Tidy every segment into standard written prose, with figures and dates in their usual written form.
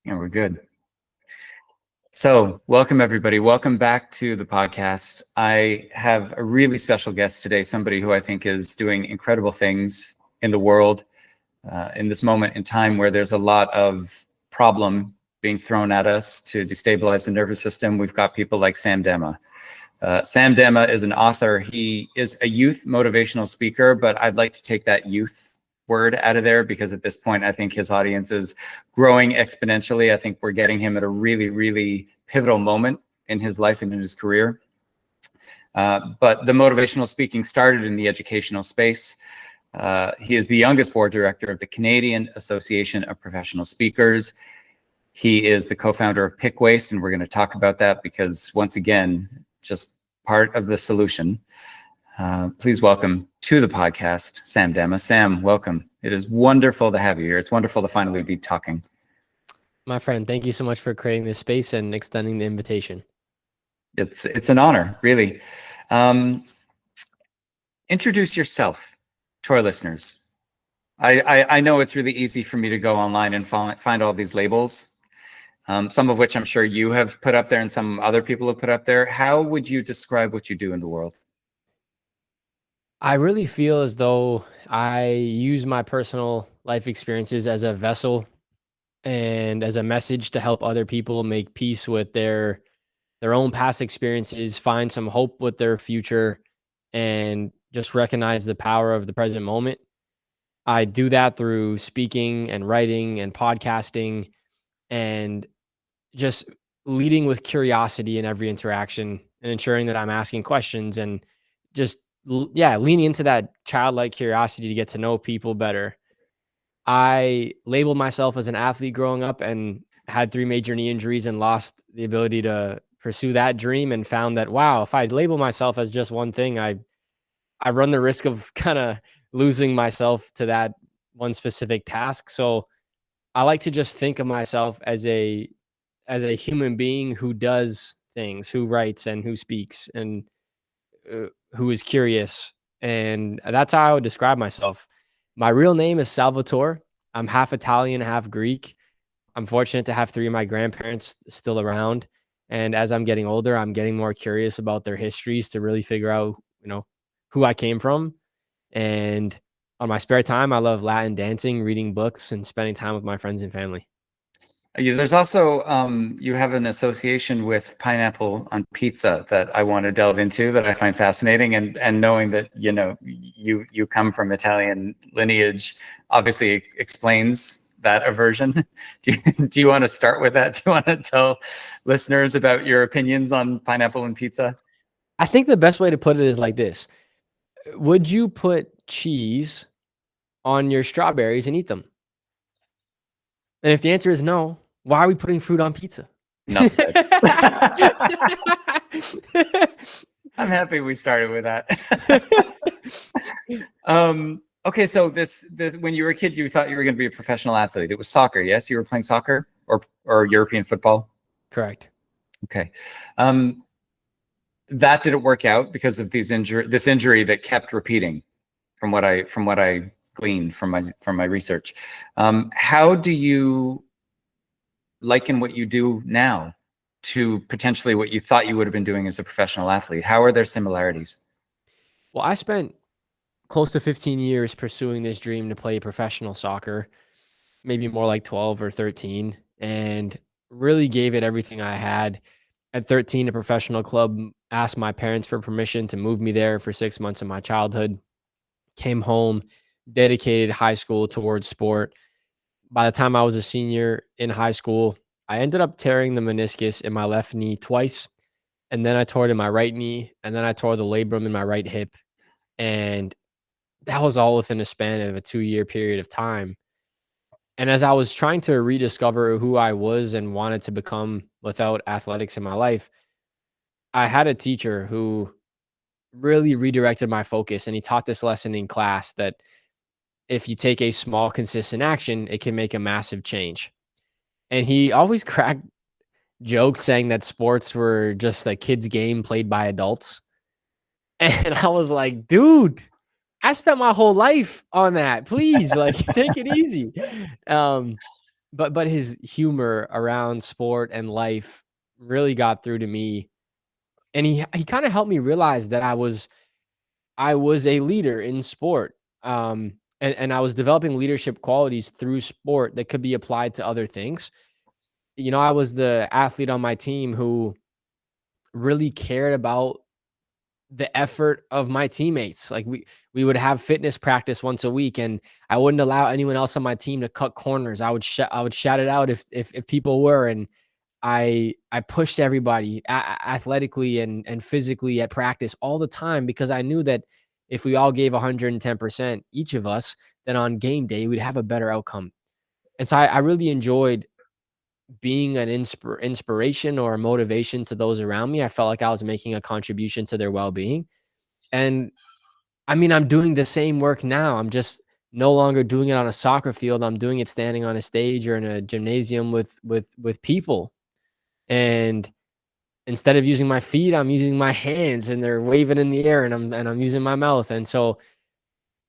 Yeah, we're good. So welcome, everybody. Welcome back to the podcast. I have a really special guest today, somebody who I think is doing incredible things in the world in this moment in time where there's a lot of problem being thrown at us to destabilize the nervous system. We've got people like Sam Demma. Sam Demma is an author. He is a youth motivational speaker, but I'd like to take that youth word out of there because at this point, I think his audience is growing exponentially. I think we're getting him at a really, really pivotal moment in his life and in his career. But the motivational speaking started in the educational space. He is the youngest board director of the Canadian Association of Professional Speakers. He is the co-founder of Pickwaste, and we're going to talk about that because, once again, just part of the solution. Please welcome to the podcast, Sam Demma. Sam, welcome. It is wonderful to have you here. It's wonderful to finally be talking. My friend, thank you so much for creating this space and extending the invitation. It's an honor, really. Introduce yourself to our listeners. I know it's really easy for me to go online and find all these labels, some of which I'm sure you have put up there and some other people have put up there. How would you describe what you do in the world? I really feel as though I use my personal life experiences as a vessel and as a message to help other people make peace with their own past experiences, find some hope with their future, and just recognize the power of the present moment. I do that through speaking and writing and podcasting and just leading with curiosity in every interaction and ensuring that I'm asking questions and just leaning into that childlike curiosity to get to know people better. I labeled myself as an athlete growing up and had 3 major knee injuries and lost the ability to pursue that dream and found that, wow, if I label myself as just one thing, I run the risk of kind of losing myself to that one specific task. So I like to just think of myself as a human being who does things, who writes and who speaks and who is curious. And that's how I would describe myself. My real name is Salvatore. I'm half Italian, half Greek. I'm fortunate to have 3 of my grandparents still around. And as I'm getting older, I'm getting more curious about their histories to really figure out, who I came from. And on my spare time, I love Latin dancing, reading books, and spending time with my friends and family. There's also, you have an association with pineapple on pizza that I want to delve into that I find fascinating. And knowing that, you come from Italian lineage obviously explains that aversion. Do you want to start with that? Do you want to tell listeners about your opinions on pineapple and pizza? I think the best way to put it is like this. Would you put cheese on your strawberries and eat them? And if the answer is no, why are we putting fruit on pizza? Enough said. I'm happy we started with that. Okay, so this when you were a kid, you thought you were going to be a professional athlete. It was soccer, yes? You were playing soccer or European football? Correct. Okay. That didn't work out because of this injury that kept repeating, from what I gleaned from my research. How do you liken what you do now to potentially what you thought you would have been doing as a professional athlete? How are there similarities? Well, I spent close to 15 years pursuing this dream to play professional soccer, maybe more like 12 or 13, and really gave it everything I had. At 13, a professional club asked my parents for permission to move me there for 6 months of my childhood. Came home, dedicated high school towards sport. By the time I was a senior in high school, I ended up tearing the meniscus in my left knee twice. And then I tore it in my right knee. And then I tore the labrum in my right hip. And that was all within a span of a 2-year period of time. And as I was trying to rediscover who I was and wanted to become without athletics in my life, I had a teacher who really redirected my focus. And he taught this lesson in class that if you take a small, consistent action, it can make a massive change. And he always cracked jokes saying that sports were just a kid's game played by adults. And I was like, dude, I spent my whole life on that. Please, like, take it easy. but his humor around sport and life really got through to me, and he kinda helped me realize that I was a leader in sport, and I was developing leadership qualities through sport that could be applied to other things. You know, I was the athlete on my team who really cared about the effort of my teammates. Like, we would have fitness practice once a week, and I wouldn't allow anyone else on my team to cut corners. I would shout it out if people were, and I pushed everybody athletically and physically at practice all the time because I knew that if we all gave 110% each of us, then on game day we'd have a better outcome. And so I really enjoyed being an inspiration or a motivation to those around me. I felt like I was making a contribution to their well-being. And I mean, I'm doing the same work now. I'm just no longer doing it on a soccer field. I'm doing it standing on a stage or in a gymnasium with people. And instead of using my feet, I'm using my hands and they're waving in the air and I'm using my mouth. And so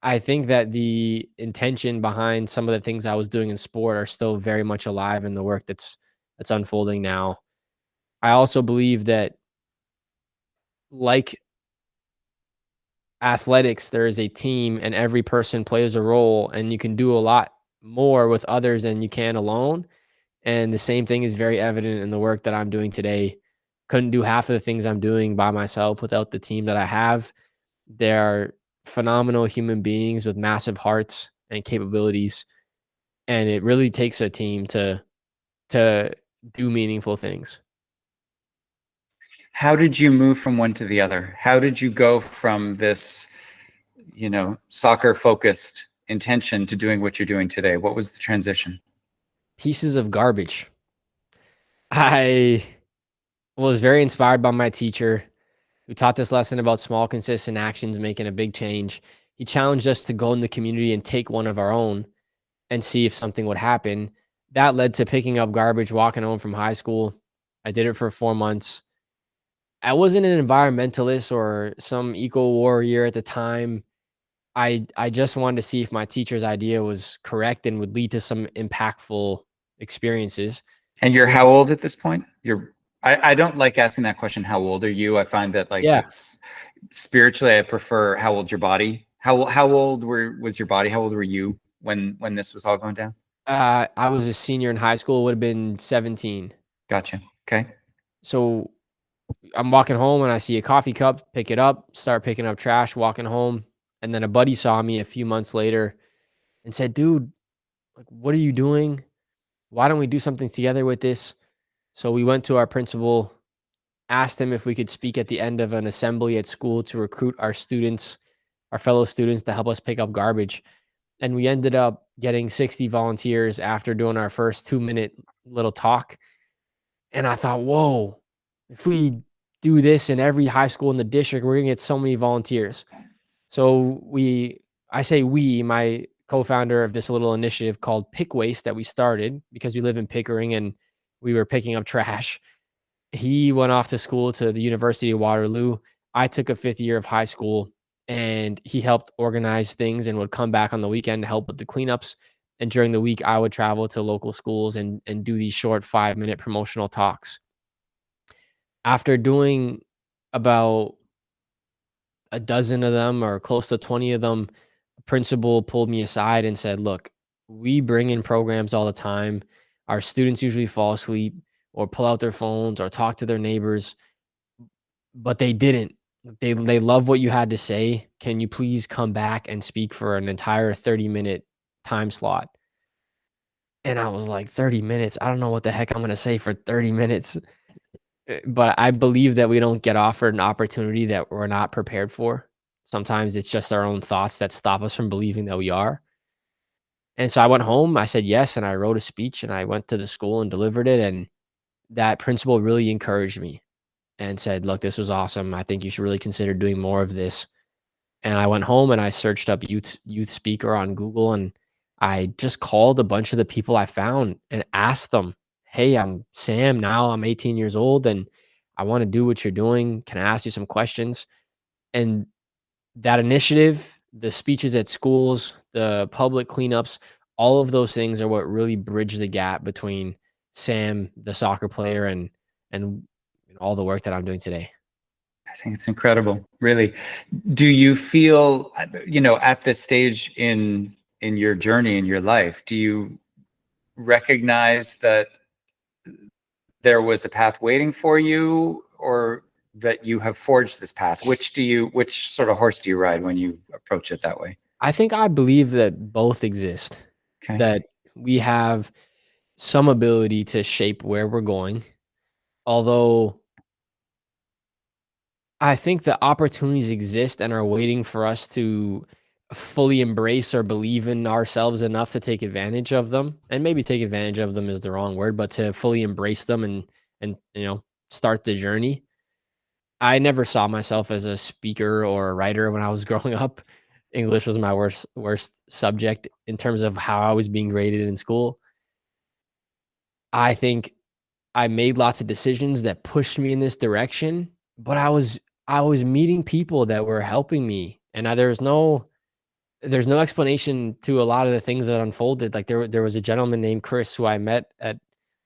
I think that the intention behind some of the things I was doing in sport are still very much alive in the work that's unfolding now. I also believe that, like athletics, there is a team and every person plays a role, and you can do a lot more with others than you can alone. And the same thing is very evident in the work that I'm doing today. Couldn't do half of the things I'm doing by myself without the team that I have. They're phenomenal human beings with massive hearts and capabilities, and it really takes a team to do meaningful things. How did you move from one to the other? How did you go from this, soccer focused intention to doing what you're doing today? What was the transition? Pieces of garbage. I was very inspired by my teacher who taught this lesson about small, consistent actions making a big change. He challenged us to go in the community and take one of our own and see if something would happen. That led to picking up garbage, walking home from high school. I did it for 4 months. I wasn't an environmentalist or some eco warrior at the time. I just wanted to see if my teacher's idea was correct and would lead to some impactful experiences. And you're how old at this point? I don't like asking that question. How old are you? I find that Yeah, it's spiritually, I prefer how old's your body? How old was your body? How old were you when this was all going down? I was a senior in high school, would have been 17. Gotcha. Okay. So I'm walking home and I see a coffee cup, pick it up, start picking up trash, walking home. And then a buddy saw me a few months later and said, "Dude, like, what are you doing? Why don't we do something together with this?" So we went to our principal, asked him if we could speak at the end of an assembly at school to recruit our students, our fellow students, to help us pick up garbage. And we ended up getting 60 volunteers after doing our first 2-minute little talk. And I thought, whoa, if we do this in every high school in the district, we're gonna get so many volunteers. So I say we, my co-founder of this little initiative called Pickwaste that we started because we live in Pickering and we were picking up trash. He went off to school to the University of Waterloo. I took a 5th year of high school, and he helped organize things and would come back on the weekend to help with the cleanups. And during the week, I would travel to local schools and do these short 5-minute promotional talks. After doing about a dozen of them or close to 20 of them, a principal pulled me aside and said, "Look, we bring in programs all the time. Our students usually fall asleep or pull out their phones or talk to their neighbors, but they didn't. They love what you had to say. Can you please come back and speak for an entire 30-minute time slot?" And I was like, 30 minutes? I don't know what the heck I'm gonna say for 30 minutes. But I believe that we don't get offered an opportunity that we're not prepared for. Sometimes it's just our own thoughts that stop us from believing that we are. And so I went home, I said yes, and I wrote a speech and I went to the school and delivered it. And that principal really encouraged me and said, "Look, this was awesome. I think you should really consider doing more of this." And I went home and I searched up youth speaker on Google, and I just called a bunch of the people I found and asked them, "Hey, I'm Sam now. I'm 18 years old and I want to do what you're doing. Can I ask you some questions?" And that initiative, the speeches at schools, the public cleanups, all of those things are what really bridge the gap between Sam, the soccer player, and all the work that I'm doing today. I think it's incredible, really. Do you feel, at this stage in your journey in your life, do you recognize that there was a path waiting for you, or that you have forged this path? Which sort of horse do you ride when you approach it that way? I think I believe that both exist, Okay. that we have some ability to shape where we're going, although I think the opportunities exist and are waiting for us to fully embrace or believe in ourselves enough to take advantage of them. And maybe take advantage of them is the wrong word, but to fully embrace them and start the journey. I never saw myself as a speaker or a writer when I was growing up. English was my worst subject in terms of how I was being graded in school. I think I made lots of decisions that pushed me in this direction, but I was meeting people that were helping me, and there's no explanation to a lot of the things that unfolded. Like there was a gentleman named Chris who I met at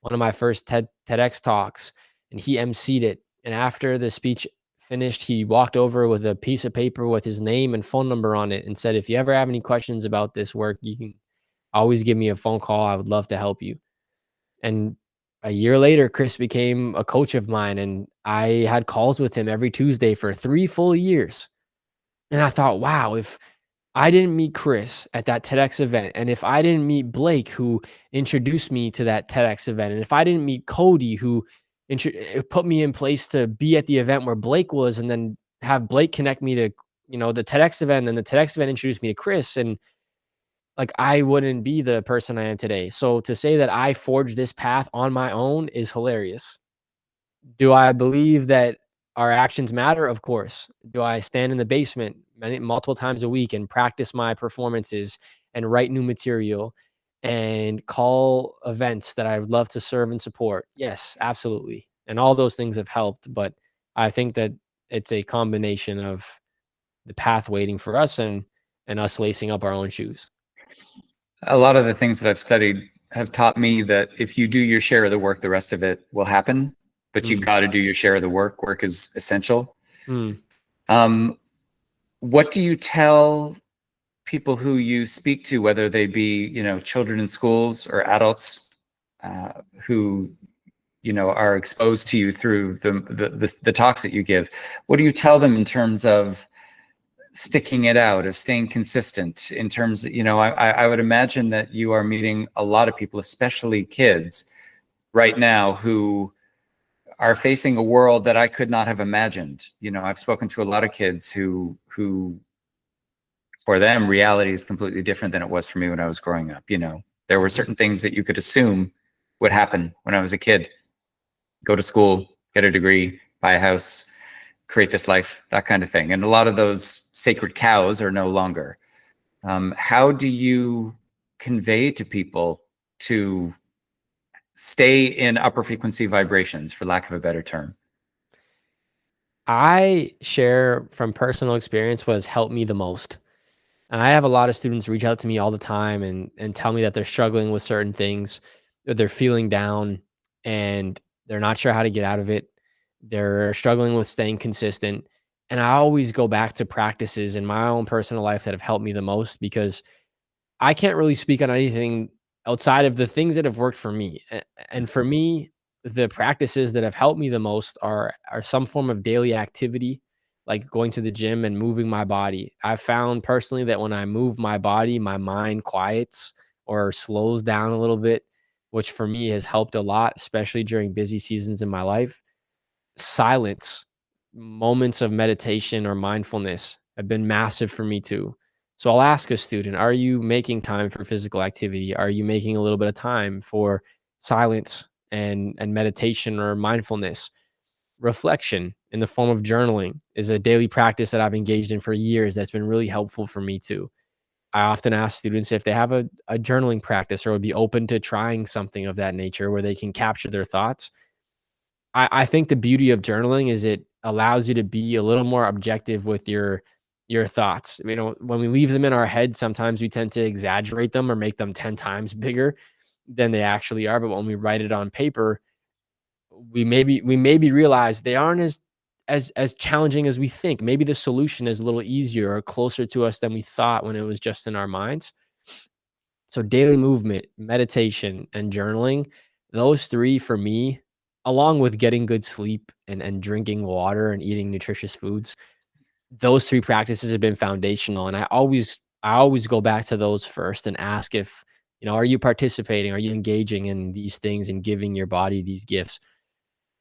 one of my first TEDx talks, and he emceed it. And after the speech finished, he walked over with a piece of paper with his name and phone number on it and said, "If you ever have any questions about this work, you can always give me a phone call. I would love to help you." And a year later, Chris became a coach of mine, and I had calls with him every Tuesday for 3 full years. And I thought, wow, if I didn't meet Chris at that TEDx event, and if I didn't meet Blake, who introduced me to that TEDx event, and if I didn't meet Cody, who put me in place to be at the event where Blake was, and then have Blake connect me to, the TEDx event, and the TEDx event introduced me to Chris, and like I wouldn't be the person I am today. So to say that I forged this path on my own is hilarious. Do I believe that our actions matter? Of course. Do I stand in the basement multiple times a week and practice my performances and write new material and call events that I would love to serve and support? Yes, absolutely. And all those things have helped, but I think that it's a combination of the path waiting for us and us lacing up our own shoes. A lot of the things that I've studied have taught me that if you do your share of the work, the rest of it will happen. But you Mm, got to do your share of the work. Work is essential. mm. Um, what do you tell people who you speak to, whether they be, children in schools or adults who, are exposed to you through the talks that you give? What do you tell them in terms of sticking it out, of staying consistent, in terms of, I would imagine that you are meeting a lot of people, especially kids right now, who are facing a world that I could not have imagined. I've spoken to a lot of kids who for them, reality is completely different than it was for me when I was growing up. There were certain things that you could assume would happen when I was a kid: go to school, get a degree, buy a house, create this life, that kind of thing. And a lot of those sacred cows are no longer. How do you convey to people to stay in upper frequency vibrations, for lack of a better term? I share from personal experience what has helped me the most. I have a lot of students reach out to me all the time and tell me that they're struggling with certain things, that they're feeling down and they're not sure how to get out of it. They're struggling with staying consistent. And I always go back to practices in my own personal life that have helped me the most, because I can't really speak on anything outside of the things that have worked for me. And for me, the practices that have helped me the most are some form of daily activity, like going to the gym and moving my body. I've found personally that when I move my body, my mind quiets or slows down a little bit, which for me has helped a lot, especially during busy seasons in my life. Silence, moments of meditation or mindfulness have been massive for me too. So I'll ask a student, are you making time for physical activity? Are you making a little bit of time for silence and meditation or mindfulness? Reflection in the form of journaling is a daily practice that I've engaged in for years that's been really helpful for me too. I often ask students if they have a journaling practice or would be open to trying something of that nature where they can capture their thoughts. I think the beauty of journaling is it allows you to be a little more objective with your your thoughts. When we leave them in our head, sometimes we tend to exaggerate them or make them 10 times bigger than they actually are. But when we write it on paper, we maybe realize they aren't as challenging as we think. Maybe the solution is a little easier or closer to us than we thought when it was just in our minds. So daily movement, meditation, and journaling, those three for me, along with getting good sleep and drinking water and eating nutritious foods, those three practices have been foundational. And I always go back to those first and ask if, are you participating? Are you engaging in these things and giving your body these gifts?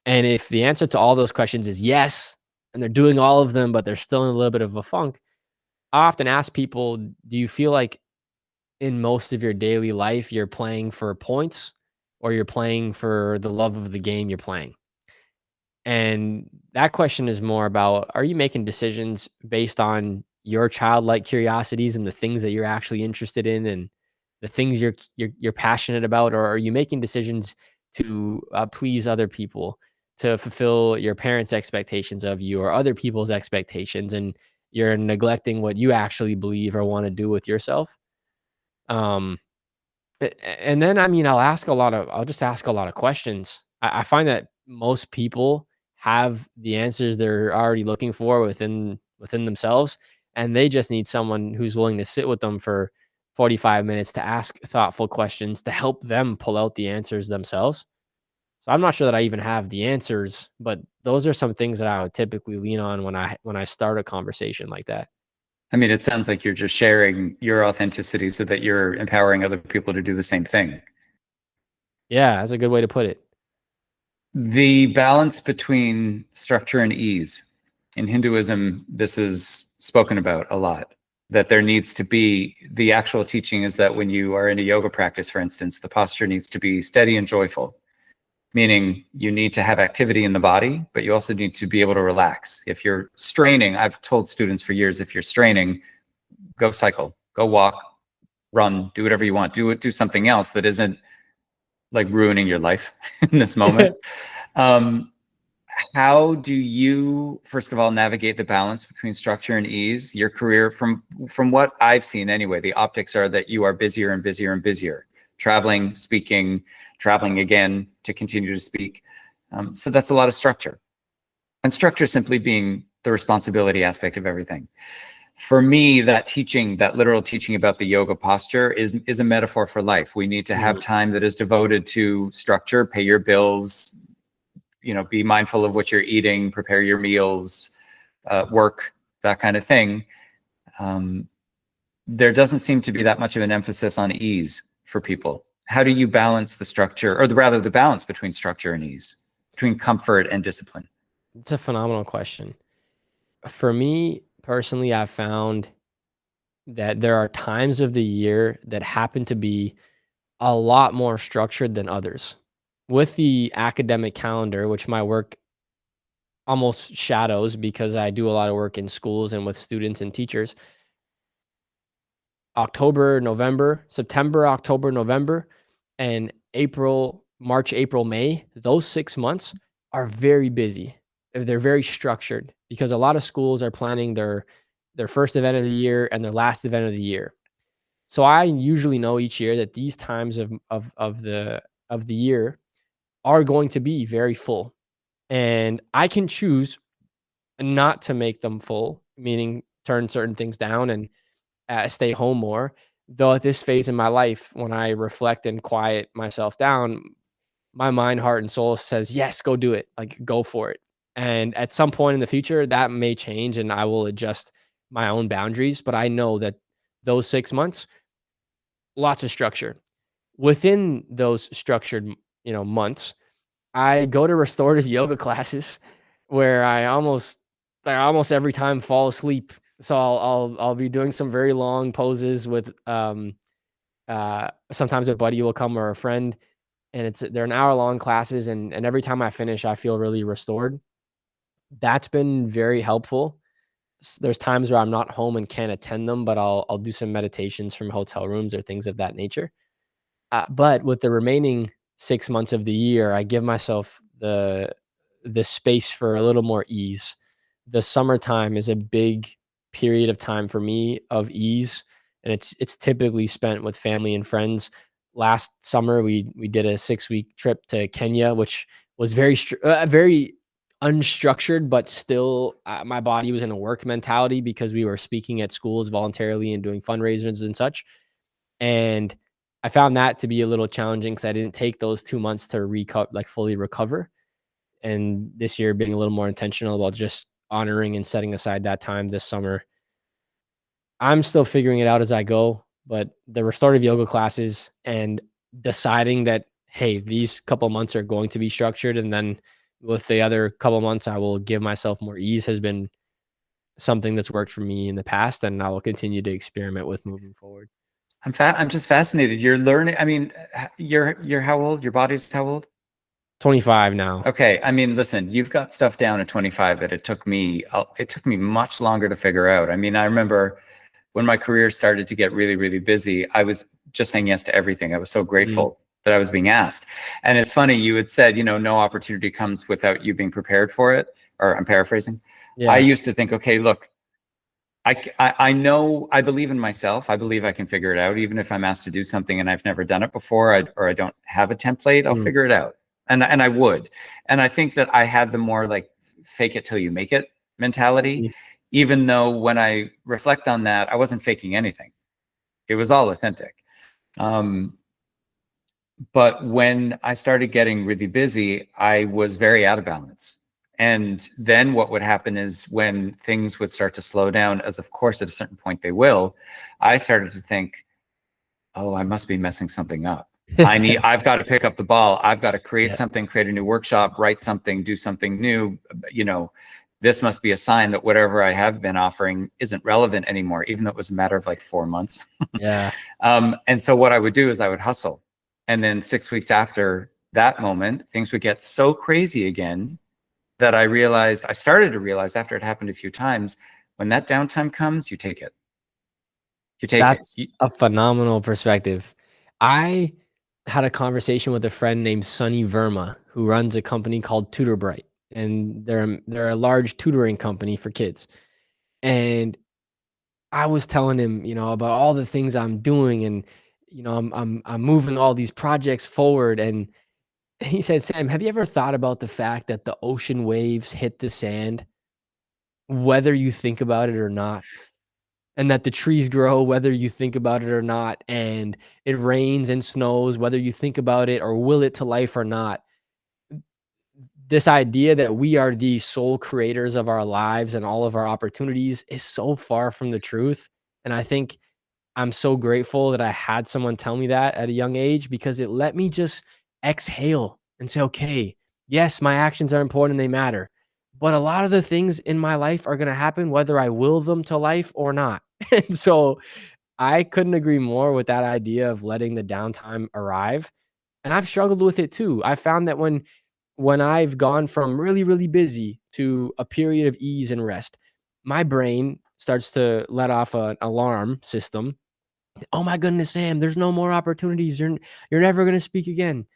And if the answer to all those questions is yes, and they're doing all of them, but they're still in a little bit of a funk, I often ask people, do you feel like in most of your daily life you're playing for points or you're playing for the love of the game you're playing? And that question is more about, are you making decisions based on your childlike curiosities and the things that you're actually interested in and the things you're passionate about, or are you making decisions to please other people, to fulfill your parents' expectations of you or other people's expectations, and you're neglecting what you actually believe or want to do with yourself? Um, and then, I mean, I'll just ask a lot of questions. I find that most people have the answers they're already looking for within themselves, and they just need someone who's willing to sit with them for 45 minutes to ask thoughtful questions to help them pull out the answers themselves. So I'm not sure that I even have the answers, but those are some things that I would typically lean on when I start a conversation like that. I mean, it sounds like you're just sharing your authenticity so that you're empowering other people to do the same thing. Yeah, that's a good way to put it. The balance between structure and ease. In Hinduism, this is spoken about a lot, that there needs to be, the actual teaching is that when you are in a yoga practice, for instance, the posture needs to be steady and joyful, meaning you need to have activity in the body, but you also need to be able to relax. If you're straining, I've told students for years, if you're straining, go cycle, go walk, run, do whatever you want, do something else that isn't like ruining your life in this moment. Um, how do you, first of all, navigate the balance between structure and ease? Your career, from what I've seen anyway, the optics are that you are busier and busier and busier, traveling, speaking, traveling again to continue to speak. So that's a lot of structure. And structure simply being the responsibility aspect of everything. For me, that teaching, that literal teaching about the yoga posture is a metaphor for life. We need to have time that is devoted to structure, pay your bills, be mindful of what you're eating, prepare your meals, work, that kind of thing. There doesn't seem to be that much of an emphasis on ease for people. How do you balance the structure, or rather the balance between structure and ease, between comfort and discipline? It's a phenomenal question. For me personally, I've found that there are times of the year that happen to be a lot more structured than others. With the academic calendar, which my work almost shadows because I do a lot of work in schools and with students and teachers, October, November, September, October, November, and April, March, April, May, those 6 months are very busy. They're very structured because a lot of schools are planning their first event of the year and their last event of the year. So I usually know each year that these times of the year are going to be very full, and I can choose not to make them full, meaning turn certain things down and stay home more. Though at this phase in my life, when I reflect and quiet myself down, my mind, heart, and soul says, yes, go do it. Like, go for it. And at some point in the future, that may change and I will adjust my own boundaries. But I know that those 6 months, lots of structure. Within those structured, months, I go to restorative yoga classes where I almost every time fall asleep. So I'll be doing some very long poses with sometimes a buddy will come or a friend, and they're an hour long classes, and every time I finish I feel really restored. That's been very helpful. There's times where I'm not home and can't attend them, but I'll do some meditations from hotel rooms or things of that nature. But with the remaining 6 months of the year, I give myself the space for a little more ease. The summertime is a big period of time for me of ease, and it's typically spent with family and friends. Last summer, we did a 6-week trip to Kenya, which was very unstructured, but still, my body was in a work mentality because we were speaking at schools voluntarily and doing fundraisers and such. And I found that to be a little challenging because I didn't take those 2 months to fully recover. And this year, being a little more intentional about just honoring and setting aside that time this summer. I'm still figuring it out as I go, but the restorative yoga classes and deciding that, hey, these couple months are going to be structured, and then with the other couple months, I will give myself more ease, has been something that's worked for me in the past, and I will continue to experiment with moving forward. I'm just fascinated. You're learning. I mean, you're how old? Your body's how old? 25 now. Okay. I mean, listen, you've got stuff down at 25 that it took me much longer to figure out. I mean, I remember when my career started to get really, really busy, I was just saying yes to everything. I was so grateful that I was being asked. And it's funny, you had said, no opportunity comes without you being prepared for it, or I'm paraphrasing. Yeah. I used to think, okay, look, I know, I believe in myself. I believe I can figure it out. Even if I'm asked to do something and I've never done it before, or I don't have a template, I'll figure it out. And I would. And I think that I had the more like fake it till you make it mentality, even though when I reflect on that, I wasn't faking anything. It was all authentic. But when I started getting really busy, I was very out of balance. And then what would happen is when things would start to slow down, as of course at a certain point they will, I started to think, oh, I must be messing something up. I've got to pick up the ball. I've got to create something, create a new workshop, write something, do something new. This must be a sign that whatever I have been offering isn't relevant anymore, even though it was a matter of like 4 months. Yeah. And so what I would do is I would hustle. And then 6 weeks after that moment, things would get so crazy again that I started to realize after it happened a few times, when that downtime comes, you take it. That's a phenomenal perspective. I had a conversation with a friend named Sunny Verma, who runs a company called TutorBright, and they're a large tutoring company for kids. And I was telling him, about all the things I'm doing, and I'm moving all these projects forward. And he said, "Sam, have you ever thought about the fact that the ocean waves hit the sand, whether you think about it or not?" And that the trees grow whether you think about it or not, and it rains and snows whether you think about it or will it to life or not. This idea that we are the sole creators of our lives and all of our opportunities is so far from the truth, and I think I'm so grateful that I had someone tell me that at a young age, because it let me just exhale and say, "Okay, yes, my actions are important and they matter, but a lot of the things in my life are gonna happen whether I will them to life or not." And so I couldn't agree more with that idea of letting the downtime arrive, and I've struggled with it too. I found that when I've gone from really, really busy to a period of ease and rest, my brain starts to let off an alarm system. "Oh my goodness, Sam, there's no more opportunities. You're never gonna speak again."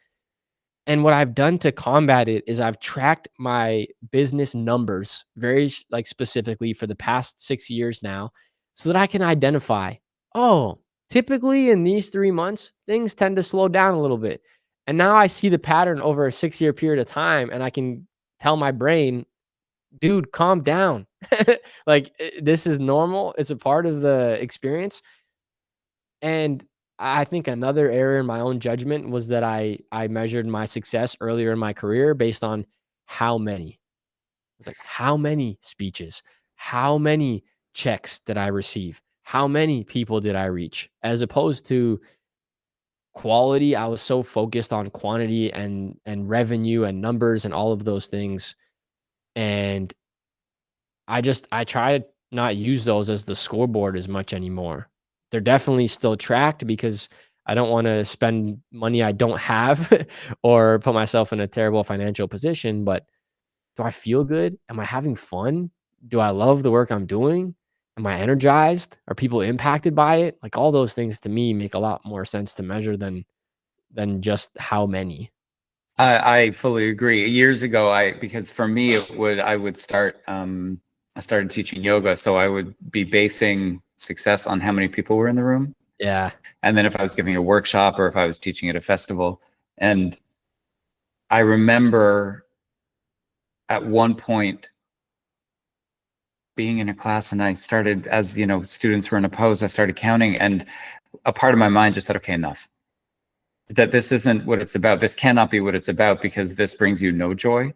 And what I've done to combat it is I've tracked my business numbers very specifically for the past 6 years now, so that I can identify, "Oh, typically in these 3 months, things tend to slow down a little bit." And now I see the pattern over a 6-year period of time, and I can tell my brain, "Dude, calm down." This is normal. It's a part of the experience. And I think another error in my own judgment was that I measured my success earlier in my career based on how many. It's like, how many speeches? How many checks did I receive? How many people did I reach? As opposed to quality, I was so focused on quantity and revenue and numbers and all of those things. And I try to not use those as the scoreboard as much anymore. They're definitely still tracked because I don't wanna spend money I don't have or put myself in a terrible financial position, but do I feel good? Am I having fun? Do I love the work I'm doing? Am I energized? Are people impacted by it? Like, all those things to me make a lot more sense to measure than just how many. I fully agree. Years ago, because for me, I would start, I started teaching yoga. So I would be basing success on how many people were in the room. Yeah. And then if I was giving a workshop or if I was teaching at a festival. And I remember at one point being in a class, and I started, as you know, students were in a pose, I started counting, and a part of my mind just said, okay, enough. That this isn't what it's about. This cannot be what it's about, because this brings you no joy.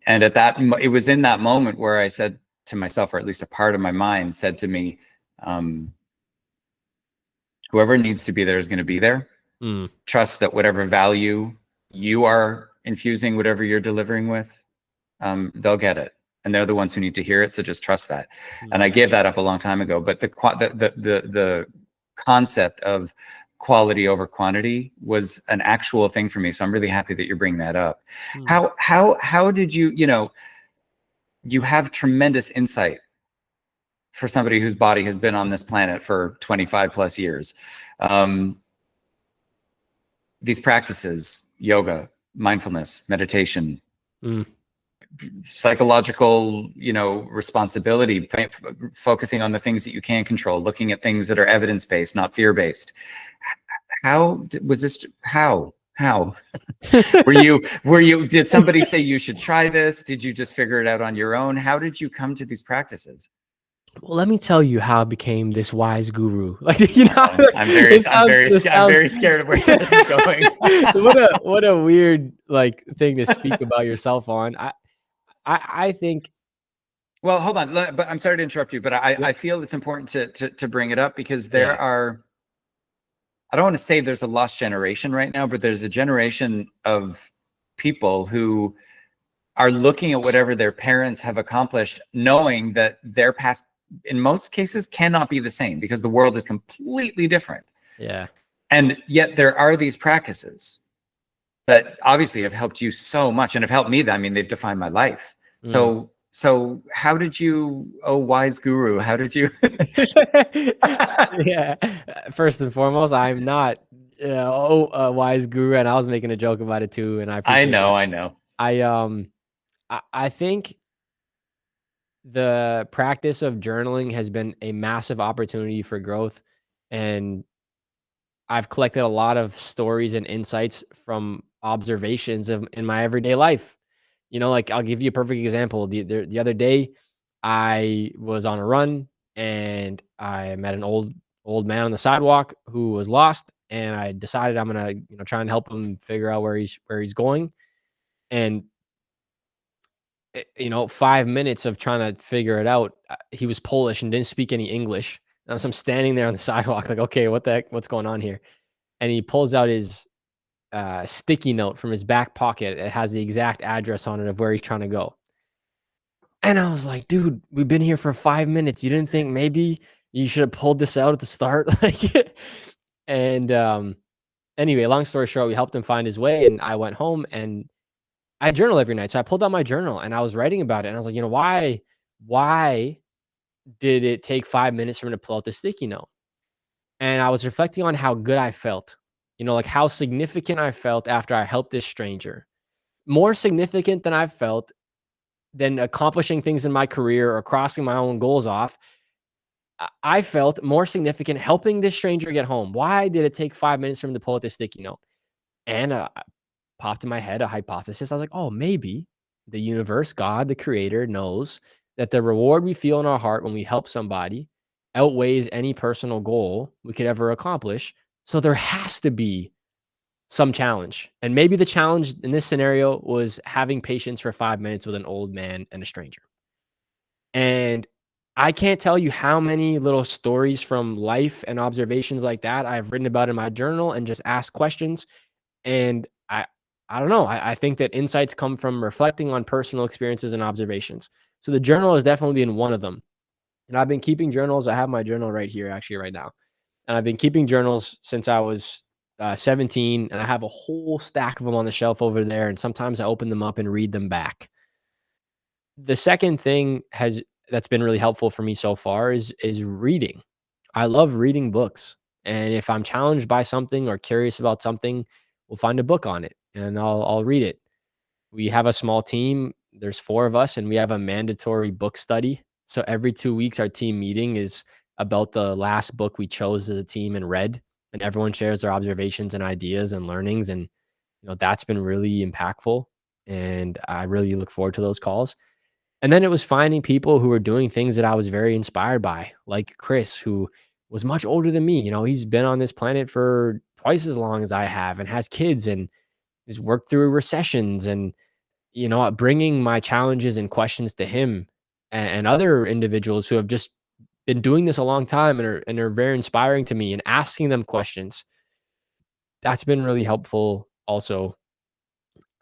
And it was in that moment where I said to myself, or at least a part of my mind said to me, whoever needs to be there is going to be there. Trust that whatever value you are infusing, whatever you're delivering with, they'll get it. And they're the ones who need to hear it. So just trust that. And I gave that up a long time ago. But the concept of quality over quantity was an actual thing for me. So I'm really happy that you're bringing that up. How did you, you have tremendous insight for somebody whose body has been on this planet for 25 plus years. These practices, yoga, mindfulness, meditation, psychological, responsibility, focusing on the things that you can control, looking at things that are evidence-based, not fear-based. How was this? How did somebody say you should try this? Did you just figure it out on your own? How did you come to these practices? Well, let me tell you how I became this wise guru. I'm very scared of where this is going. what a weird thing to speak about yourself on. I think. Well, hold on, but I'm sorry to interrupt you, but I feel it's important to bring it up, because there are. I don't want to say there's a lost generation right now, but there's a generation of people who are looking at whatever their parents have accomplished, knowing that their path, in most cases, cannot be the same, because the world is completely different. Yeah. And yet there are these practices that obviously have helped you so much, and have helped me. I mean, they've defined my life. So how did you, wise guru, how did you? Yeah. First and foremost, I'm not a wise guru, and I was making a joke about it too. And I know. I think the practice of journaling has been a massive opportunity for growth, and I've collected a lot of stories and insights from observations in my everyday life. I'll give you a perfect example. The other day, I was on a run and I met an old man on the sidewalk who was lost, and I decided I'm gonna try and help him figure out where he's going. And 5 minutes of trying to figure it out. He was Polish and didn't speak any English. And so I'm standing there on the sidewalk, like, okay, what the heck? What's going on here? And he pulls out his sticky note from his back pocket. It has the exact address on it of where he's trying to go. And I was like, dude, we've been here for 5 minutes. You didn't think maybe you should have pulled this out at the start? Anyway, long story short, we helped him find his way, and I went home and I journal every night. So I pulled out my journal and I was writing about it. And I was like, why did it take 5 minutes for me to pull out the sticky note? And I was reflecting on how good I felt, how significant I felt after I helped this stranger. More significant than I felt than accomplishing things in my career or crossing my own goals off. I felt more significant helping this stranger get home. Why did it take 5 minutes for him to pull out the sticky note? And popped in my head a hypothesis. I was like, oh, maybe the universe, God, the creator, knows that the reward we feel in our heart when we help somebody outweighs any personal goal we could ever accomplish. So there has to be some challenge. And maybe the challenge in this scenario was having patience for 5 minutes with an old man and a stranger. And I can't tell you how many little stories from life and observations like that I've written about in my journal and just asked questions. And I don't know. I think that insights come from reflecting on personal experiences and observations. So the journal has definitely been one of them. And I've been keeping journals. I have my journal right here, actually, right now. And I've been keeping journals since I was 17. And I have a whole stack of them on the shelf over there. And sometimes I open them up and read them back. The second thing that's been really helpful for me so far is reading. I love reading books. And if I'm challenged by something or curious about something, we'll find a book on it and I'll read it. We have a small team. There's 4 of us and we have a mandatory book study. So every 2 weeks, our team meeting is about the last book we chose as a team and read, and everyone shares their observations and ideas and learnings, and, that's been really impactful, and I really look forward to those calls. And then it was finding people who were doing things that I was very inspired by, like Chris, who was much older than me. He's been on this planet for twice as long as I have and has kids and has worked through recessions and, bringing my challenges and questions to him and other individuals who have just been doing this a long time and are very inspiring to me and asking them questions. That's been really helpful also.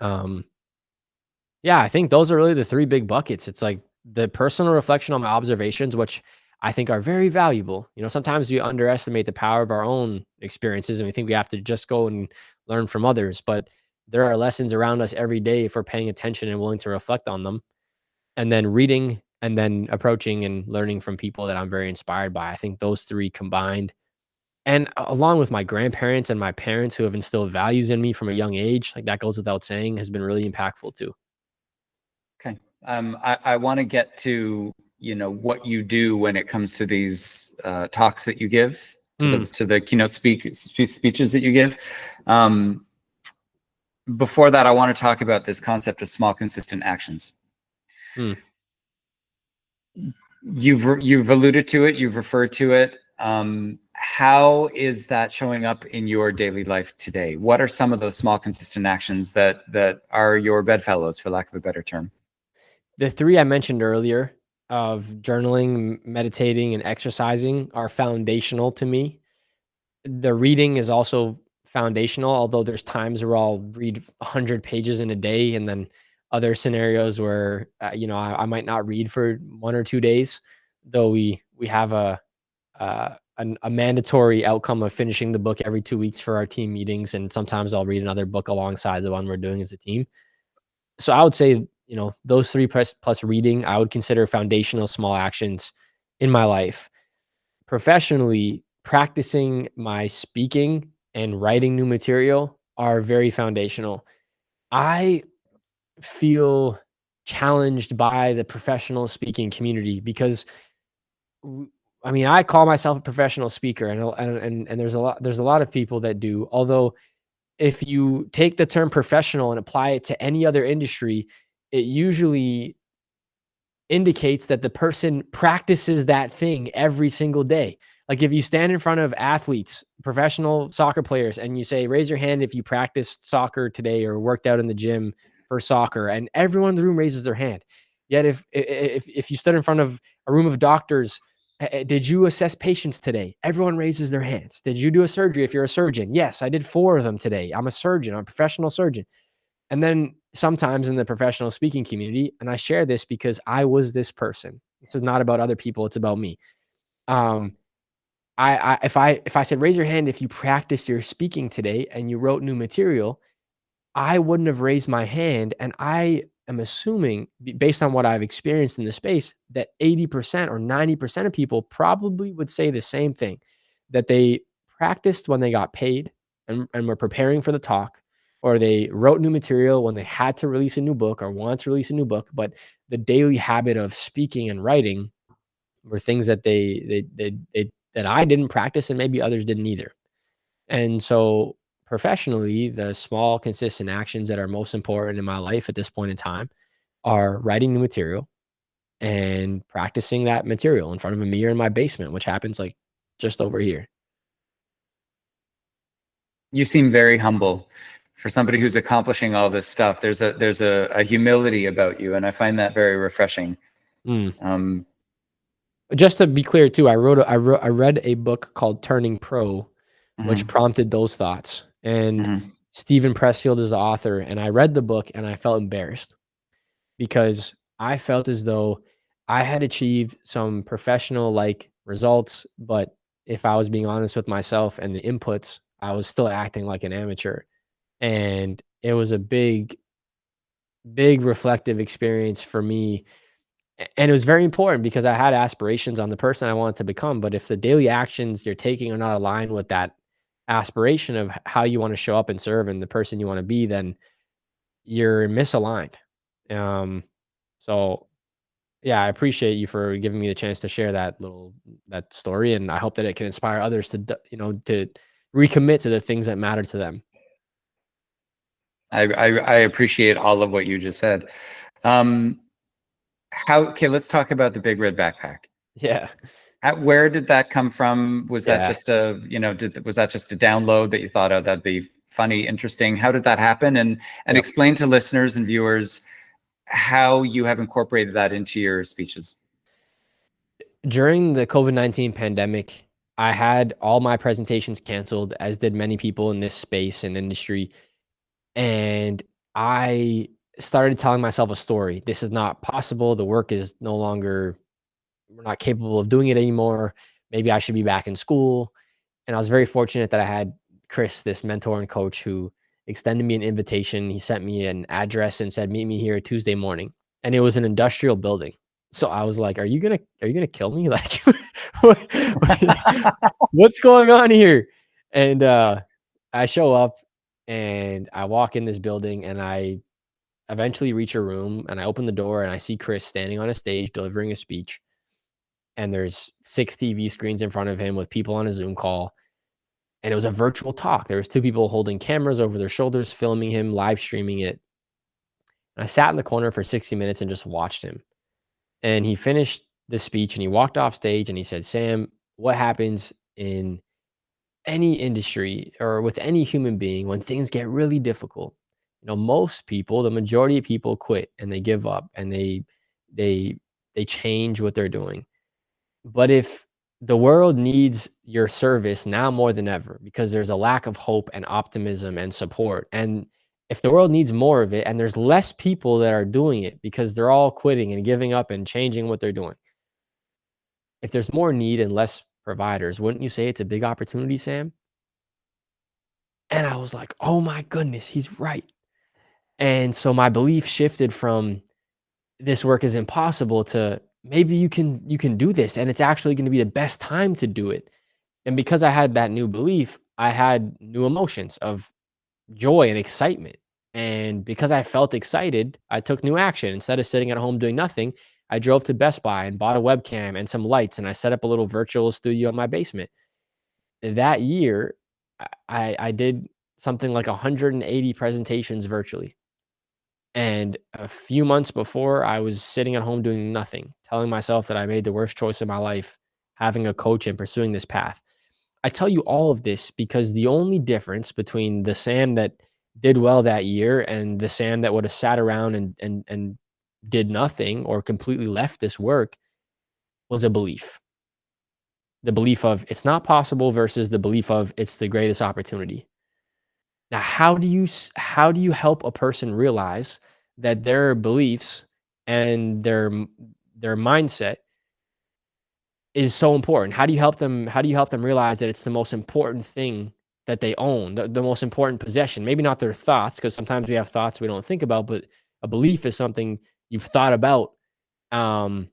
Um, Yeah, I think those are really the 3 big buckets. It's like the personal reflection on my observations, which I think are very valuable. Sometimes we underestimate the power of our own experiences and we think we have to just go and learn from others, but there are lessons around us every day if we're paying attention and willing to reflect on them. And then reading and then approaching and learning from people that I'm very inspired by. I think those 3 combined and along with my grandparents and my parents who have instilled values in me from a young age, like that goes without saying, has been really impactful too. Okay. I want to get to, what you do when it comes to these talks that you give, Mm, to the keynote speeches that you give. Um, Before that, I want to talk about this concept of small, consistent actions. mm. You've alluded to it. You've referred to it. How is that showing up in your daily life today? What are some of those small, consistent actions that are your bedfellows, for lack of a better term? The 3 I mentioned earlier of journaling, meditating, and exercising are foundational to me. The reading is also foundational, although there's times where I'll read 100 pages in a day, and then other scenarios where, I might not read for 1 or 2 days, though we have a mandatory outcome of finishing the book every 2 weeks for our team meetings, and sometimes I'll read another book alongside the one we're doing as a team. So I would say, those 3 plus reading, I would consider foundational small actions in my life. Professionally, practicing my speaking and writing new material are very foundational. I feel challenged by the professional speaking community because I call myself a professional speaker and there's a lot of people that do. Although if you take the term professional and apply it to any other industry, it usually indicates that the person practices that thing every single day. Like if you stand in front of athletes, professional soccer players, and you say, raise your hand if you practiced soccer today or worked out in the gym for soccer, and everyone in the room raises their hand. Yet if you stood in front of a room of doctors, did you assess patients today? Everyone raises their hands. Did you do a surgery if you're a surgeon? Yes, I did 4 of them today. I'm a surgeon. I'm a professional surgeon. And then sometimes in the professional speaking community, and I share this because I was this person. This is not about other people, it's about me. Um, if I said, raise your hand if you practiced your speaking today and you wrote new material, I wouldn't have raised my hand. And I am assuming, based on what I've experienced in the space, that 80% or 90% of people probably would say the same thing, that they practiced when they got paid and were preparing for the talk, or they wrote new material when they had to release a new book or wanted to release a new book. But the daily habit of speaking and writing were things that that I didn't practice and maybe others didn't either. And so professionally, the small, consistent actions that are most important in my life at this point in time are writing new material and practicing that material in front of a mirror in my basement, which happens like just over here. You seem very humble for somebody who's accomplishing all this stuff. There's a humility about you, and I find that very refreshing. Mm. Um, Just to be clear too, I read a book called Turning Pro, which mhm, prompted those thoughts. And mhm. Stephen Pressfield is the author. And I read the book and I felt embarrassed because I felt as though I had achieved some professional like results, but if I was being honest with myself and the inputs, I was still acting like an amateur. And it was a big reflective experience for me. And it was very important because I had aspirations on the person I wanted to become. But if the daily actions you're taking are not aligned with that aspiration of how you want to show up and serve and the person you want to be, then you're misaligned. Um, so Yeah, I appreciate you for giving me the chance to share that story, and I hope that it can inspire others to to recommit to the things that matter to them. I appreciate all of what you just said. Um, okay, let's talk about the big red backpack. Yeah. Where did that come from? Was that Yeah. just was that just a download that you thought, oh, that'd be funny, interesting? How did that happen? And Yep. explain to listeners and viewers how you have incorporated that into your speeches. During the COVID-19 pandemic, I had all my presentations canceled, as did many people in this space and industry. And I started telling myself a story. This is not possible. The work is no longer, we're not capable of doing it anymore. Maybe I should be back in school. And I was very fortunate that I had Chris, this mentor and coach, who extended me an invitation. He sent me an address and said, "Meet me here Tuesday morning." And it was an industrial building. So I was like, are you gonna kill me? Like, what, what's going on here? And I show up and I walk in this building and I eventually reach a room and I open the door and I see Chris standing on a stage delivering a speech. And there's 6 TV screens in front of him with people on a Zoom call. And it was a virtual talk. There was 2 people holding cameras over their shoulders, filming him, live streaming it. And I sat in the corner for 60 minutes and just watched him. And he finished the speech and he walked off stage and he said, "Sam, what happens in any industry or with any human being when things get really difficult? Most people, the majority of people quit and they give up and they they change what they're doing. But if the world needs your service now more than ever because there's a lack of hope and optimism and support, and if the world needs more of it and there's less people that are doing it because they're all quitting and giving up and changing what they're doing, if there's more need and less providers, wouldn't you say it's a big opportunity, Sam?" And I was like, "Oh my goodness, he's right." And so my belief shifted from this work is impossible to maybe you can do this and it's actually going to be the best time to do it. And because I had that new belief, I had new emotions of joy and excitement. And because I felt excited, I took new action. Instead of sitting at home doing nothing, I drove to Best Buy and bought a webcam and some lights and I set up a little virtual studio in my basement. That year, I did something like 180 presentations virtually. And a few months before, I was sitting at home doing nothing, telling myself that I made the worst choice of my life, having a coach and pursuing this path. I tell you all of this because the only difference between the Sam that did well that year and the Sam that would have sat around and did nothing or completely left this work was a belief. The belief of it's not possible versus the belief of it's the greatest opportunity. Now, how do you help a person realize that their beliefs and their mindset is so important? How do you help them realize that it's the most important thing that they own, the most important possession? Maybe not their thoughts, because sometimes we have thoughts we don't think about, but a belief is something you've thought about. Um,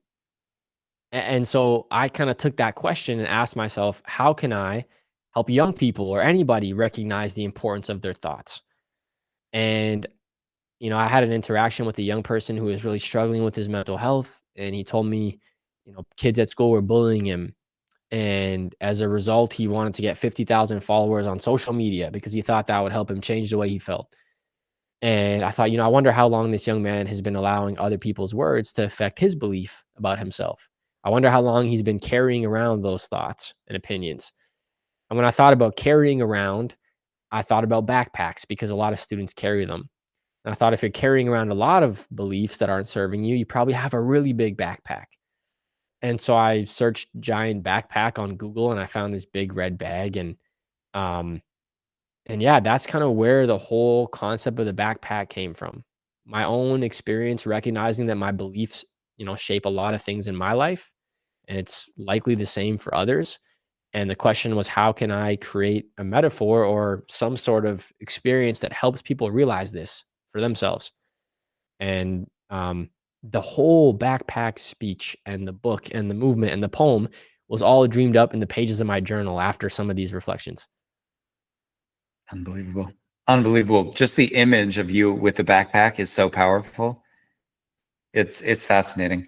and so I kind of took that question and asked myself, how can I help young people or anybody recognize the importance of their thoughts? And I had an interaction with a young person who was really struggling with his mental health, and he told me, kids at school were bullying him, and as a result, he wanted to get 50,000 followers on social media because he thought that would help him change the way he felt. And I thought, I wonder how long this young man has been allowing other people's words to affect his belief about himself. I wonder how long he's been carrying around those thoughts and opinions. And when I thought about carrying around, I thought about backpacks because a lot of students carry them. And I thought if you're carrying around a lot of beliefs that aren't serving you, you probably have a really big backpack. And so I searched giant backpack on Google and I found this big red bag um and yeah, that's kind of where the whole concept of the backpack came from. My own experience recognizing that my beliefs, shape a lot of things in my life and it's likely the same for others. And the question was, how can I create a metaphor or some sort of experience that helps people realize this for themselves? And the whole backpack speech and the book and the movement and the poem was all dreamed up in the pages of my journal after some of these reflections. Unbelievable. Unbelievable. Just the image of you with the backpack is so powerful. It's fascinating.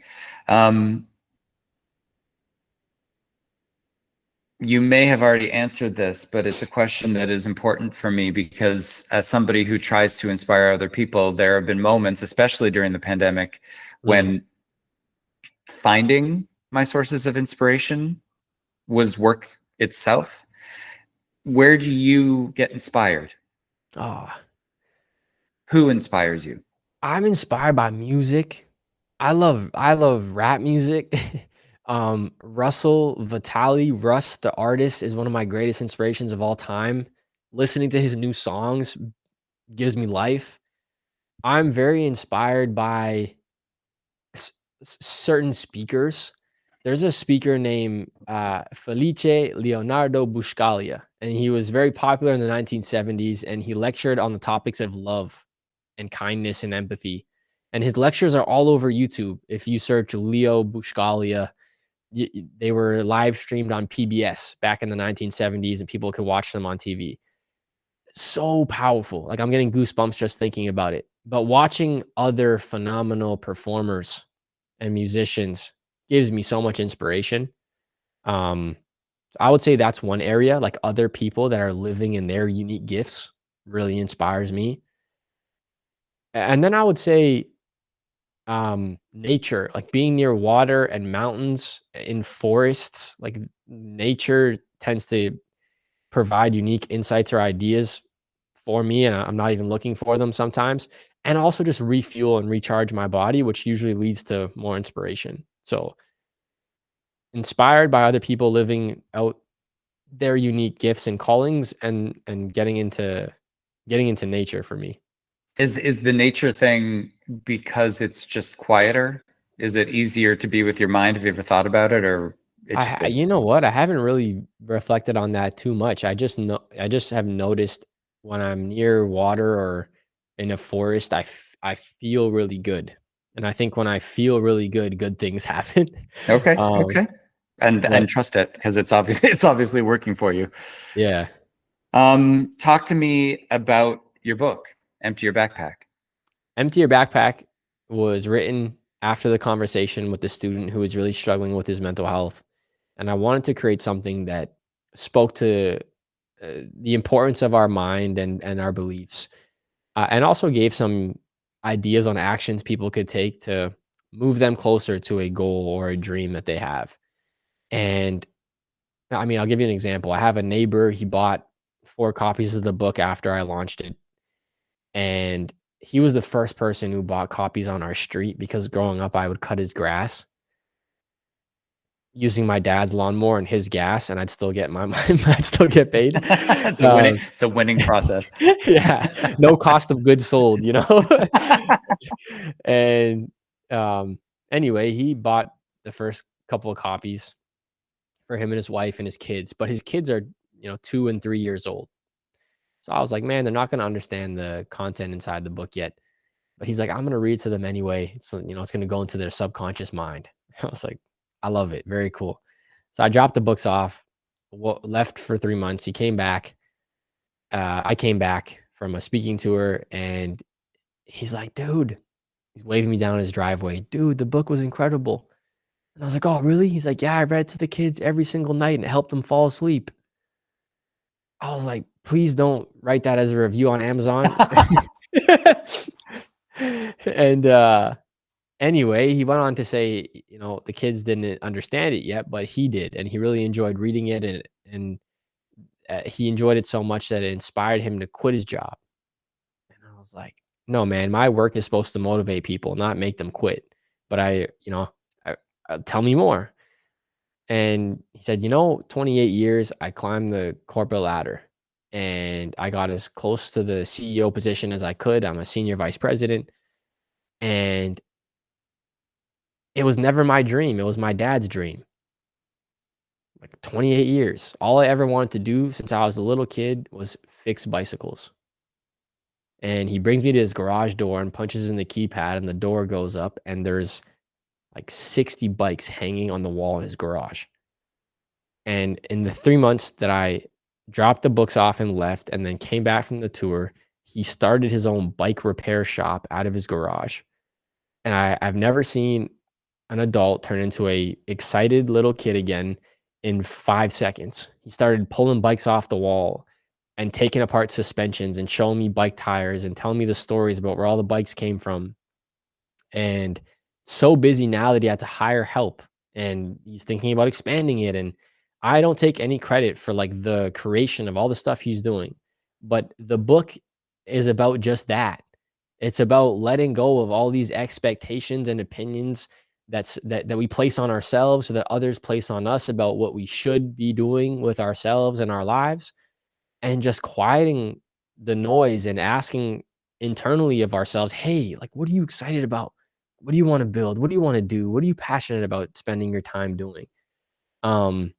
You may have already answered this, but it's a question that is important for me because as somebody who tries to inspire other people, there have been moments, especially during the pandemic, when finding my sources of inspiration was work itself. Where do you get inspired? Oh, Who inspires you? I'm inspired by music. I love rap music. Russell Vitale, Russ, the artist, is one of my greatest inspirations of all time. Listening to his new songs gives me life. I'm very inspired by certain speakers. There's a speaker named Felice Leonardo Buscaglia, and he was very popular in the 1970s, and he lectured on the topics of love and kindness and empathy. And his lectures are all over YouTube. If you search Leo Buscaglia, they were live streamed on PBS back in the 1970s, and people could watch them on TV. So powerful. Like, I'm getting goosebumps just thinking about it. But watching other phenomenal performers and musicians gives me so much inspiration. I would say that's one area, like other people that are living in their unique gifts really inspires me. And then I would say nature, like being near water and mountains, in forests, like nature tends to provide unique insights or ideas for me, and I'm not even looking for them sometimes. And also just refuel and recharge my body, which usually leads to more inspiration. So inspired by other people living out their unique gifts and callings, and getting into nature for me. Is the nature thing because it's just quieter? Is it easier to be with your mind? Have you ever thought about it, or it just You is? know what? I haven't really reflected on that too much. I just have noticed when I'm near water or in a forest, I feel really good. And I think when I feel really good, good things happen. Okay, Um, okay. And but trust it because it's obviously working for you. yeah, Talk to me about your book, Empty Your Backpack. Empty Your Backpack was written after the conversation with the student who was really struggling with his mental health. And I wanted to create something that spoke to the importance of our mind and our beliefs, and also gave some ideas on actions people could take to move them closer to a goal or a dream that they have. And I mean, I'll give you an example. I have a neighbor, he bought 4 copies of the book after I launched it. And he was the first person who bought copies on our street because growing up, I would cut his grass using my dad's lawnmower and his gas, and I'd still get I'd still get paid. It's a winning, it's a winning process. Yeah, no cost of goods sold, you know? And, um, anyway, he bought the first couple of copies for him and his wife and his kids, but his kids are, 2 and 3 years old. So I was like, "Man, they're not gonna understand the content inside the book yet." But he's like, "I'm gonna read to them anyway. It's gonna go into their subconscious mind." I was like, "I love it. Very cool." So I dropped the books off, left for 3 months. He came back. I came back from a speaking tour, and he's like, "Dude," he's waving me down his driveway. "Dude, the book was incredible." And I was like, "Oh, really?" He's like, "Yeah, I read it to the kids every single night and it helped them fall asleep." I was like, "Please don't write that as a review on Amazon." And, anyway, he went on to say, the kids didn't understand it yet, but he did, and he really enjoyed reading it, and he enjoyed it so much that it inspired him to quit his job. And I was like, "No, man, my work is supposed to motivate people, not make them quit." But tell me more. And he said, 28 years, I climbed the corporate ladder and I got as close to the CEO position as I could. I'm a senior vice president. And it was never my dream. It was my dad's dream. Like 28 years. All I ever wanted to do since I was a little kid was fix bicycles. And he brings me to his garage door and punches in the keypad, and the door goes up, and there's like 60 bikes hanging on the wall in his garage. And in the 3 months that I dropped the books off and left and then came back from the tour, he started his own bike repair shop out of his garage. And I've never seen an adult turn into a excited little kid again in 5 seconds. He started pulling bikes off the wall and taking apart suspensions and showing me bike tires and telling me the stories about where all the bikes came from. And so busy now that he had to hire help, and he's thinking about expanding it. And I don't take any credit for like the creation of all the stuff he's doing. But the book is about just that. It's about letting go of all these expectations and opinions that we place on ourselves or that others place on us about what we should be doing with ourselves and our lives, and just quieting the noise and asking internally of ourselves, "Hey, like, what are you excited about? What do you want to build? What do you want to do? What are you passionate about spending your time doing?" Um,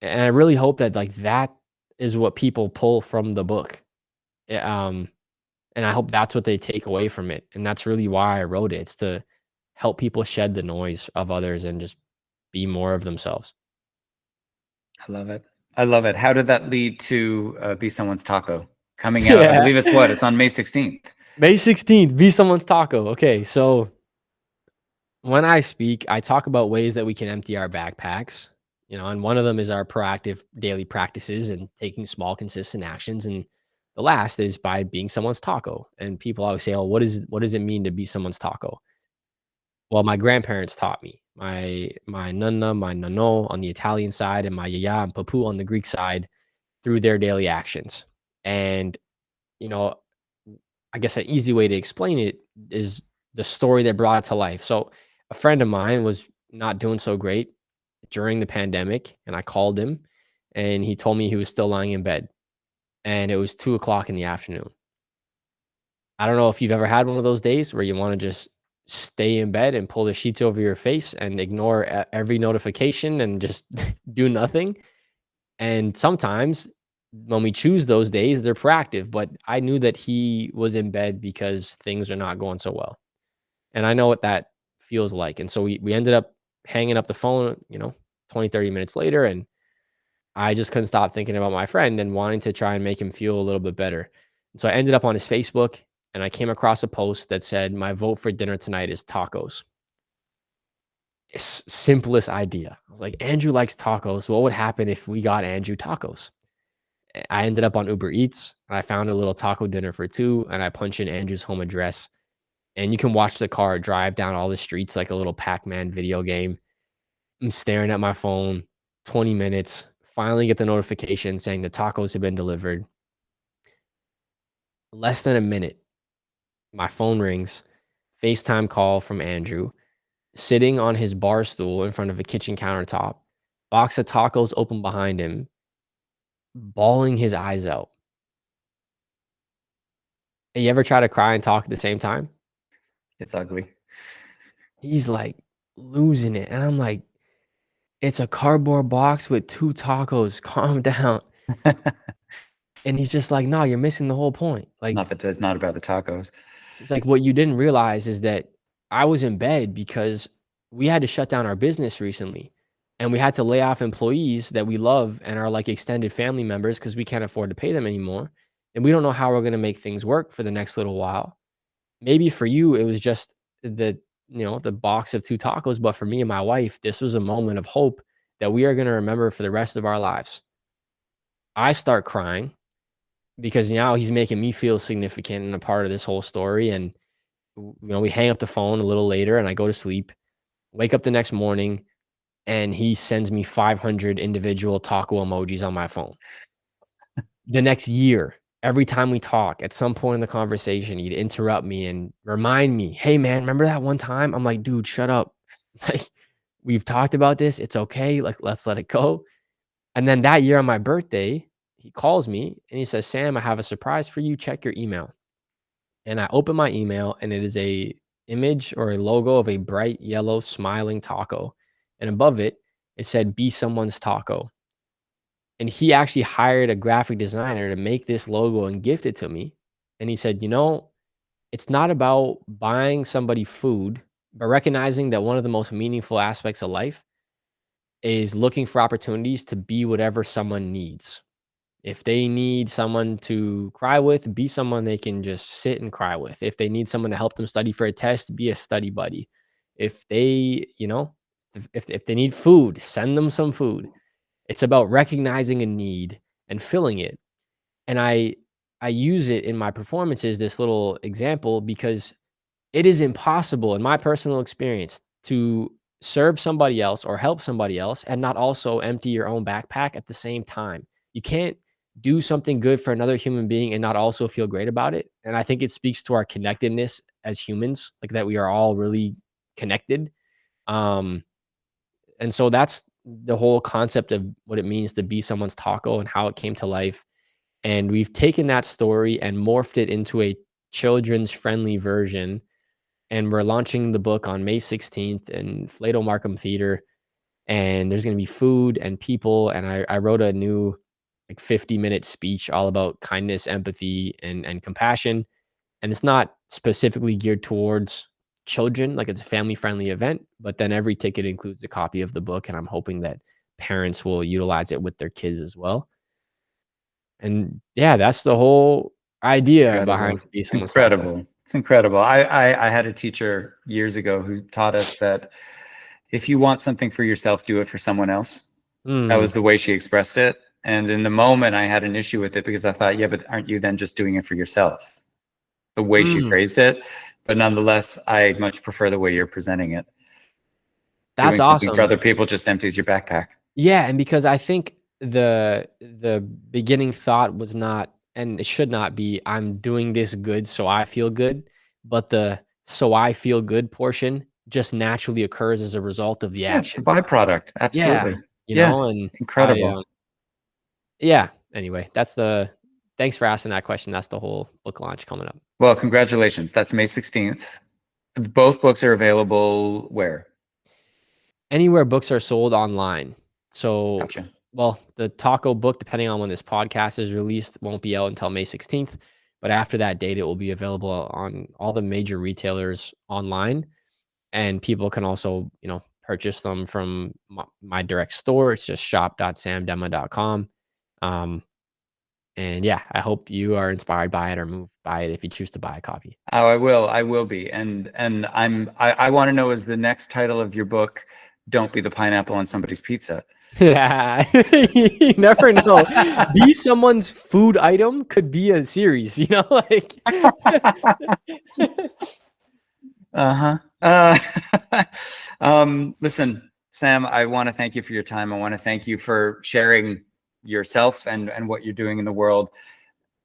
and I really hope that like that is what people pull from the book. Um, and I hope that's what they take away from it. And that's really why I wrote it. It's to help people shed the noise of others and just be more of themselves. I love it. I love it. How did that lead to Be Someone's Taco coming out? I Yeah. believe it's what? It's on May 16th. May 16th, be someone's taco. Okay, so when I speak, I talk about ways that we can empty our backpacks, and one of them is our proactive daily practices and taking small, consistent actions. And the last is by being someone's taco. And people always say, "Oh, what does it mean to be someone's taco?" Well, my grandparents taught me. My nonna, my nonno on the Italian side, and my yaya and papu on the Greek side through their daily actions. And you know, I guess an easy way to explain it is the story that brought it to life. So, a friend of mine was not doing so great during the pandemic, and I called him, and he told me he was still lying in bed, and it was 2 o'clock in the afternoon. I don't know if you've ever had one of those days where you want to just stay in bed and pull the sheets over your face and ignore every notification and just do nothing. And sometimes when we choose those days, they're proactive, but I knew that he was in bed because things are not going so well. And I know what that feels like. And so we ended up hanging up the phone, 20, 30 minutes later. And I just couldn't stop thinking about my friend and wanting to try and make him feel a little bit better. And so I ended up on his Facebook, and I came across a post that said, "My vote for dinner tonight is tacos." Simplest idea. I was like, Andrew likes tacos. What would happen if we got Andrew tacos? I ended up on Uber Eats, and I found a little taco dinner for two, and I punch in Andrew's home address, and you can watch the car drive down all the streets like a little Pac-Man video game. I'm staring at my phone, 20 minutes, finally get the notification saying the tacos have been delivered. Less than a minute, my phone rings, FaceTime call from Andrew, sitting on his bar stool in front of a kitchen countertop, box of tacos open behind him, bawling his eyes out. You ever try to cry and talk at the same time? It's ugly. He's like losing it. And I'm like, it's a cardboard box with 2 tacos. Calm down. And he's just like, no, you're missing the whole point. Like, It's not about the tacos. it's like what you didn't realize is that I was in bed because we had to shut down our business recently. And we had to lay off employees that we love and are like extended family members because we can't afford to pay them anymore. And we don't know how we're going to make things work for the next little while. Maybe for you, it was just the box of 2 tacos, but for me and my wife, this was a moment of hope that we are gonna remember for the rest of our lives. I start crying because now he's making me feel significant and a part of this whole story, and, we hang up the phone a little later, and I go to sleep, wake up the next morning, and he sends me 500 individual taco emojis on my phone. The next year, every time we talk, at some point in the conversation, he'd interrupt me and remind me, "Hey, man, remember that one time?" I'm like, "Dude, shut up. Like, we've talked about this. It's okay. Like, let's let it go." And then that year on my birthday, he calls me and he says, "Sam, I have a surprise for you. Check your email." And I open my email, and it is a image or a logo of a bright yellow smiling taco. And above it, it said, "Be someone's taco." And he actually hired a graphic designer to make this logo and gift it to me. And he said, it's not about buying somebody food, but recognizing that one of the most meaningful aspects of life is looking for opportunities to be whatever someone needs. If they need someone to cry with, be someone they can just sit and cry with. If they need someone to help them study for a test, be a study buddy. If they, if they need food, send them some food. It's about recognizing a need and filling it. And I use it in my performances, this little example, because it is impossible in my personal experience to serve somebody else or help somebody else and not also empty your own backpack at the same time. You can't do something good for another human being and not also feel great about it. And I think it speaks to our connectedness as humans, like that we are all really connected. Um, and so that's the whole concept of what it means to be someone's taco and how it came to life. And we've taken that story and morphed it into a children's friendly version. And we're launching the book on May 16th in Flato Markham Theater. And there's going to be food and people. And I wrote a new like 50-minute speech all about kindness, empathy, and compassion. And it's not specifically geared towards children, like it's a family friendly event, but then every ticket includes a copy of the book. And I'm hoping that parents will utilize it with their kids as well. And yeah, that's the whole idea behind Incredible. To Be It's Someone's Taco. incredible. It's incredible. I had a teacher years ago who taught us that if you want something for yourself, do it for someone else. That was the way she expressed it. And in the moment, I had an issue with it because I thought, yeah, but aren't you then just doing it for yourself? The way she phrased it. But nonetheless, I much prefer the way you're presenting it. That's doing something for awesome. other people just empties your backpack. Yeah, and because I think the beginning thought was not, and it should not be, I'm doing this good so I feel good, but the so I feel good portion just naturally occurs as a result of the Yeah, it's the action. byproduct. Yeah, Absolutely. Yeah, and incredible. yeah, anyway, thanks for asking that question. That's the whole book launch coming up. Well, congratulations. That's May 16th. Both books are available where? Anywhere books are sold online. So, Gotcha. well, the taco book, depending on when this podcast is released, won't be out until May 16th. But after that date, it will be available on all the major retailers online. And people can also, purchase them from my direct store. It's just shop.samdemma.com. And yeah, I hope you are inspired by it or moved by it if you choose to buy a copy. Oh, I will be. And I want to know, is the next title of your book, Don't Be the Pineapple on Somebody's Pizza? Yeah, you never know. Be someone's food item could be a series, like. Listen, Sam, I want to thank you for your time. I want to thank you for sharing yourself and what you're doing in the world.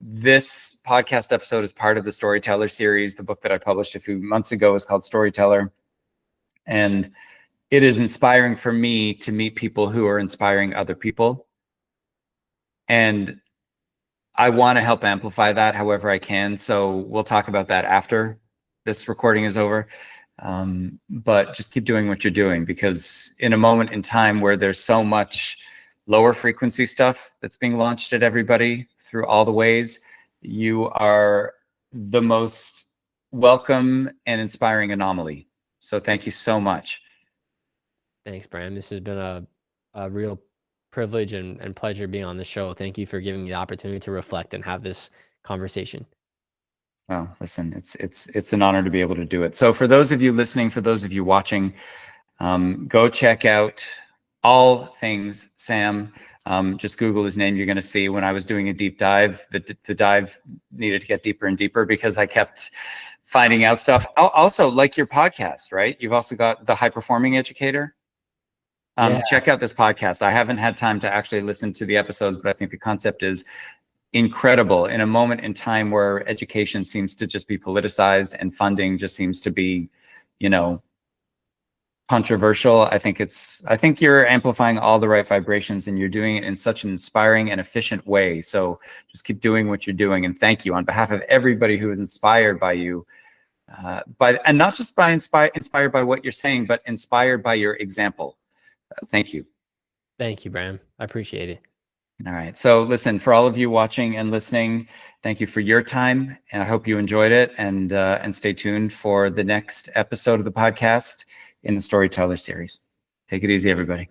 This podcast episode is part of the Storyteller series. The book that I published a few months ago is called Storyteller. And it is inspiring for me to meet people who are inspiring other people. And I want to help amplify that however I can. So we'll talk about that after this recording is over. But just keep doing what you're doing, because in a moment in time where there's so much lower frequency stuff that's being launched at everybody through all the ways, you are the most welcome and inspiring anomaly. So thank you so much. Thanks, Bram. This has been a real privilege and pleasure being on the show. Thank you for giving me the opportunity to reflect and have this conversation. Well, listen, it's an honor to be able to do it. So for those of you listening, for those of you watching, go check out all things Sam. Just Google his name. You're going to see when I was doing a deep dive, the dive needed to get deeper and deeper because I kept finding out stuff. Also, like your podcast, right? You've also got the High Performing Educator. Yeah. Check out this podcast. I haven't had time to actually listen to the episodes, but I think the concept is incredible in a moment in time where education seems to just be politicized and funding just seems to be, controversial. I think you're amplifying all the right vibrations and you're doing it in such an inspiring and efficient way. So just keep doing what you're doing. And thank you on behalf of everybody who is inspired by you, and not just by inspired by what you're saying, but inspired by your example. Thank you. Thank you, Bram. I appreciate it. All right. So listen, for all of you watching and listening, thank you for your time. And I hope you enjoyed it, and stay tuned for the next episode of the podcast in the Storyteller series. Take it easy, everybody.